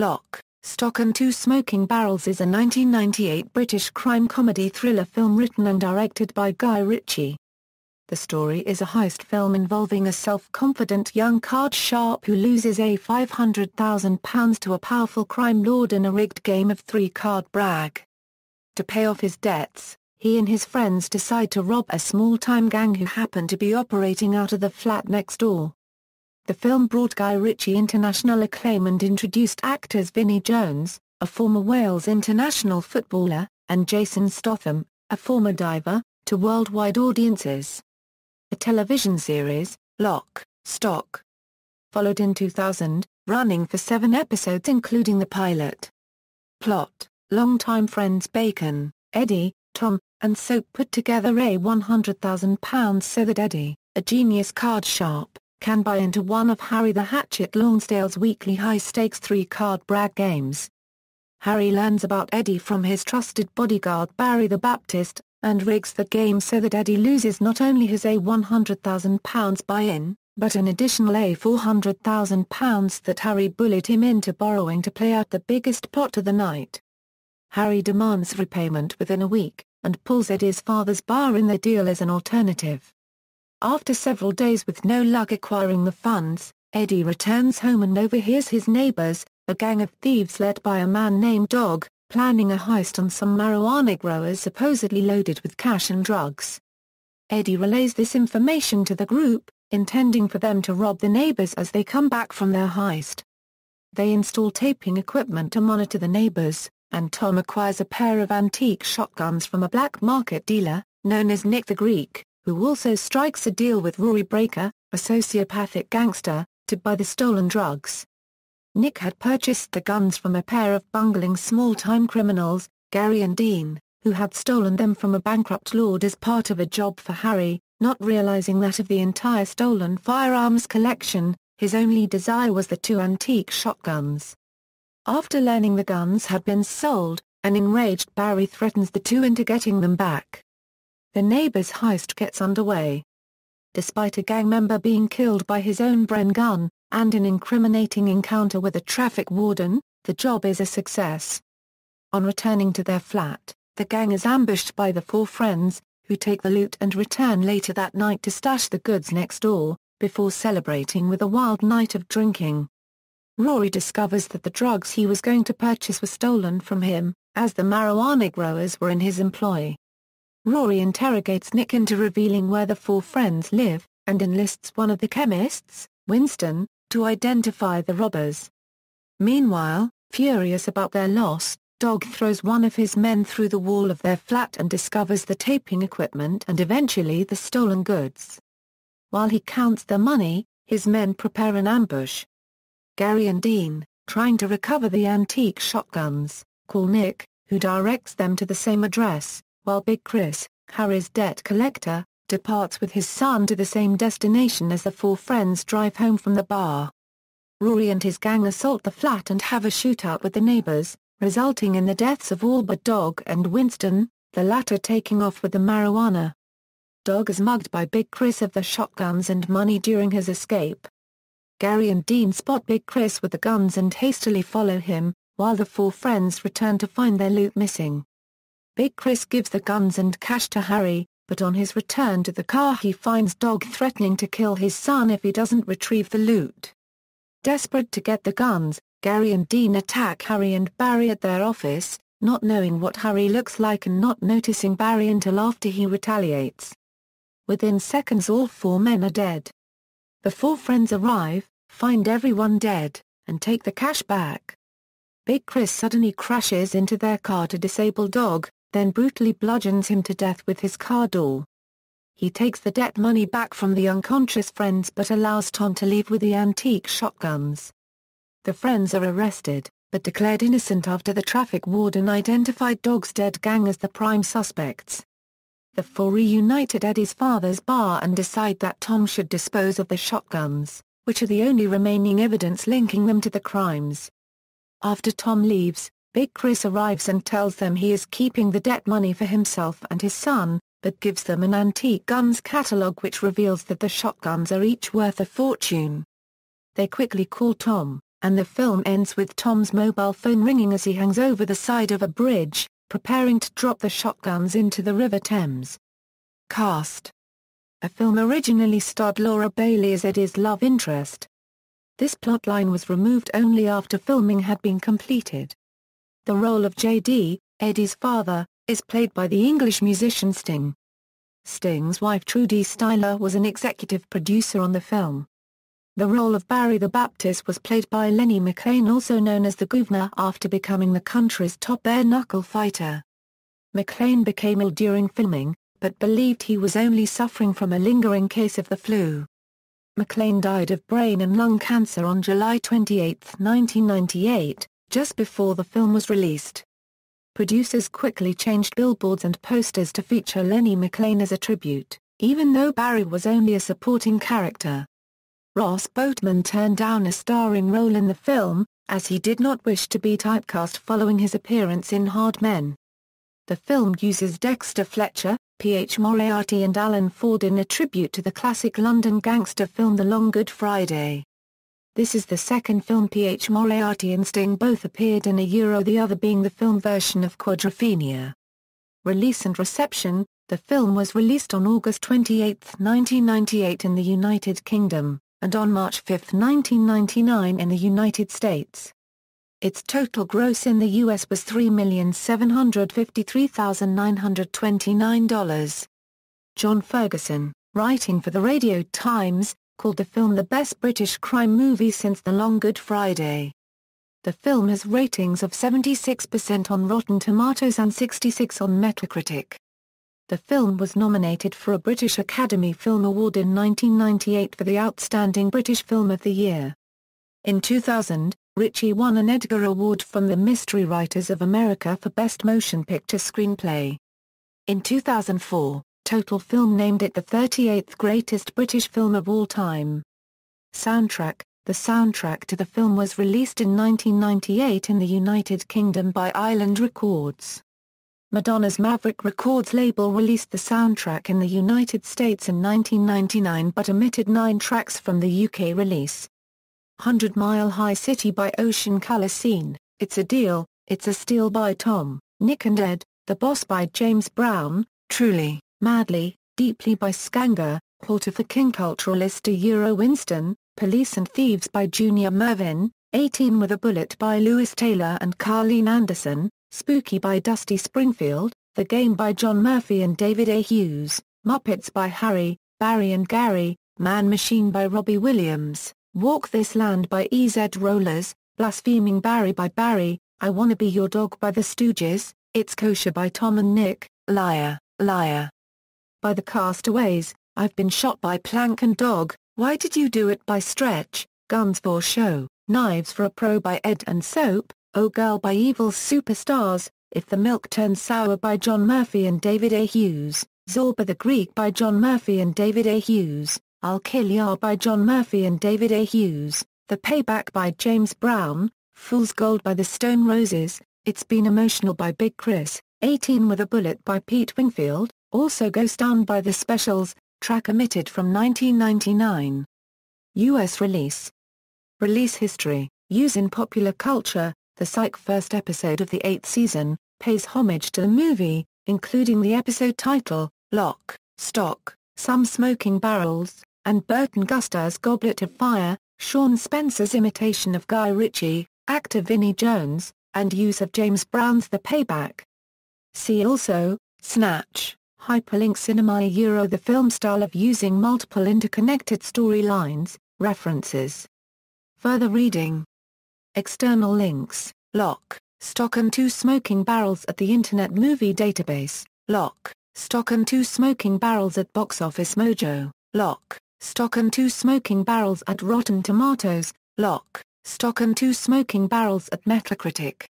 Lock, Stock and Two Smoking Barrels is a 1998 British crime comedy thriller film written and directed by Guy Ritchie. The story is a heist film involving a self-confident young card sharp who loses £500,000 to a powerful crime lord in a rigged game of three-card brag. To pay off his debts, he and his friends decide to rob a small-time gang who happen to be operating out of the flat next door. The film brought Guy Ritchie international acclaim and introduced actors Vinnie Jones, a former Wales international footballer, and Jason Statham, a former diver, to worldwide audiences. A television series, Lock, Stock, followed in 2000, running for 7 episodes including the pilot. Plot: longtime friends Bacon, Eddie, Tom, and Soap put together £100,000 so that Eddie, a genius card sharp, can buy into one of Harry the Hatchet Lonsdale's weekly high-stakes three-card brag games. Harry learns about Eddie from his trusted bodyguard Barry the Baptist, and rigs the game so that Eddie loses not only his £100,000 buy-in, but an additional £400,000 that Harry bullied him into borrowing to play out the biggest pot of the night. Harry demands repayment within a week, and pulls Eddie's father's bar in the deal as an alternative. After several days with no luck acquiring the funds, Eddie returns home and overhears his neighbors, a gang of thieves led by a man named Dog, planning a heist on some marijuana growers supposedly loaded with cash and drugs. Eddie relays this information to the group, intending for them to rob the neighbors as they come back from their heist. They install taping equipment to monitor the neighbors, and Tom acquires a pair of antique shotguns from a black market dealer, known as Nick the Greek, who also strikes a deal with Rory Breaker, a sociopathic gangster, to buy the stolen drugs. Nick had purchased the guns from a pair of bungling small-time criminals, Gary and Dean, who had stolen them from a bankrupt lord as part of a job for Harry, not realizing that of the entire stolen firearms collection, his only desire was the 2 antique shotguns. After learning the guns had been sold, an enraged Barry threatens the two into getting them back. The neighbor's heist gets underway. Despite a gang member being killed by his own Bren gun, and an incriminating encounter with a traffic warden, the job is a success. On returning to their flat, the gang is ambushed by the 4 friends, who take the loot and return later that night to stash the goods next door, before celebrating with a wild night of drinking. Rory discovers that the drugs he was going to purchase were stolen from him, as the marijuana growers were in his employ. Rory interrogates Nick into revealing where the 4 friends live, and enlists one of the chemists, Winston, to identify the robbers. Meanwhile, furious about their loss, Dog throws one of his men through the wall of their flat and discovers the taping equipment and eventually the stolen goods. While he counts the money, his men prepare an ambush. Gary and Dean, trying to recover the antique shotguns, call Nick, who directs them to the same address, while Big Chris, Harry's debt collector, departs with his son to the same destination as the 4 friends drive home from the bar. Rory and his gang assault the flat and have a shootout with the neighbors, resulting in the deaths of all but Dog and Winston, the latter taking off with the marijuana. Dog is mugged by Big Chris of the shotguns and money during his escape. Gary and Dean spot Big Chris with the guns and hastily follow him, while the 4 friends return to find their loot missing. Big Chris gives the guns and cash to Harry, but on his return to the car he finds Dog threatening to kill his son if he doesn't retrieve the loot. Desperate to get the guns, Gary and Dean attack Harry and Barry at their office, not knowing what Harry looks like and not noticing Barry until after he retaliates. Within seconds all 4 men are dead. The 4 friends arrive, find everyone dead, and take the cash back. Big Chris suddenly crashes into their car to disable Dog, then brutally bludgeons him to death with his car door. He takes the debt money back from the unconscious friends but allows Tom to leave with the antique shotguns. The friends are arrested, but declared innocent after the traffic warden identified Dog's dead gang as the prime suspects. The 4 reunite at Eddie's father's bar and decide that Tom should dispose of the shotguns, which are the only remaining evidence linking them to the crimes. After Tom leaves, Big Chris arrives and tells them he is keeping the debt money for himself and his son, but gives them an antique guns catalog which reveals that the shotguns are each worth a fortune. They quickly call Tom, and the film ends with Tom's mobile phone ringing as he hangs over the side of a bridge, preparing to drop the shotguns into the River Thames. Cast. The film originally starred Laura Bailey as Eddie's love interest. This plotline was removed only after filming had been completed. The role of J.D., Eddie's father, is played by the English musician Sting. Sting's wife Trudy Styler was an executive producer on the film. The role of Barry the Baptist was played by Lenny McLean, also known as the Governor, after becoming the country's top bare-knuckle fighter. McLean became ill during filming, but believed he was only suffering from a lingering case of the flu. McLean died of brain and lung cancer on July 28, 1998, just before the film was released. Producers quickly changed billboards and posters to feature Lenny McLean as a tribute, even though Barry was only a supporting character. Ross Boatman turned down a starring role in the film, as he did not wish to be typecast following his appearance in Hard Men. The film uses Dexter Fletcher, P.H. Moriarty and Alan Ford in a tribute to the classic London gangster film The Long Good Friday. This is the second film P.H. Moriarty and Sting both appeared in, the other being the film version of Quadrophenia. Release and reception. The film was released on August 28, 1998 in the United Kingdom, and on March 5, 1999 in the United States. Its total gross in the U.S. was $3,753,929. John Ferguson, writing for the Radio Times, called the film the best British crime movie since The Long Good Friday. The film has ratings of 76% on Rotten Tomatoes and 66% on Metacritic. The film was nominated for a British Academy Film Award in 1998 for the Outstanding British Film of the Year. In 2000, Ritchie won an Edgar Award from the Mystery Writers of America for Best Motion Picture Screenplay. In 2004, Total Film named it the 38th greatest British film of all time. Soundtrack. The soundtrack to the film was released in 1998 in the United Kingdom by Island Records. Madonna's Maverick Records label released the soundtrack in the United States in 1999 but omitted 9 tracks from the UK release. 100 Mile High City by Ocean Colour Scene, It's a Deal, It's a Steal by Tom, Nick and Ed, The Boss by James Brown, Truly, Madly, Deeply by Skanga, Porter for King Culturalist Winston, Police and Thieves by Junior Mervin, 18 with a Bullet by Lewis Taylor and Carleen Anderson, Spooky by Dusty Springfield, The Game by John Murphy and David A. Hughes, Muppets by Harry, Barry and Gary, Man Machine by Robbie Williams, Walk This Land by EZ Rollers, Blaspheming Barry by Barry, I Wanna Be Your Dog by The Stooges, It's Kosher by Tom and Nick, Liar, Liar by The Castaways, I've Been Shot by Plank and Dog, Why Did You Do It by Stretch, Guns for Show, Knives for a Pro by Ed and Soap, Oh Girl by Evil Superstars, If the Milk Turns Sour by John Murphy and David A. Hughes, Zorba the Greek by John Murphy and David A. Hughes, I'll Kill Ya by John Murphy and David A. Hughes, The Payback by James Brown, Fool's Gold by the Stone Roses, It's Been Emotional by Big Chris, 18 with a Bullet by Pete Wingfield, Also Goes Down by The Specials, track omitted from 1999. U.S. release. Release history. Use in popular culture. The Psych first episode of the 8th season, pays homage to the movie, including the episode title, Lock, Stock, Some Smoking Barrels, and Burton Guster's Goblet of Fire, Sean Spencer's imitation of Guy Ritchie, actor Vinnie Jones, and use of James Brown's The Payback. See also, Snatch, Hyperlink Cinema the film style of using multiple interconnected storylines, references. Further reading. External links, Lock, Stock and Two Smoking Barrels at the Internet Movie Database, Lock, Stock and Two Smoking Barrels at Box Office Mojo, Lock, Stock and Two Smoking Barrels at Rotten Tomatoes, Lock, Stock and Two Smoking Barrels at Metacritic.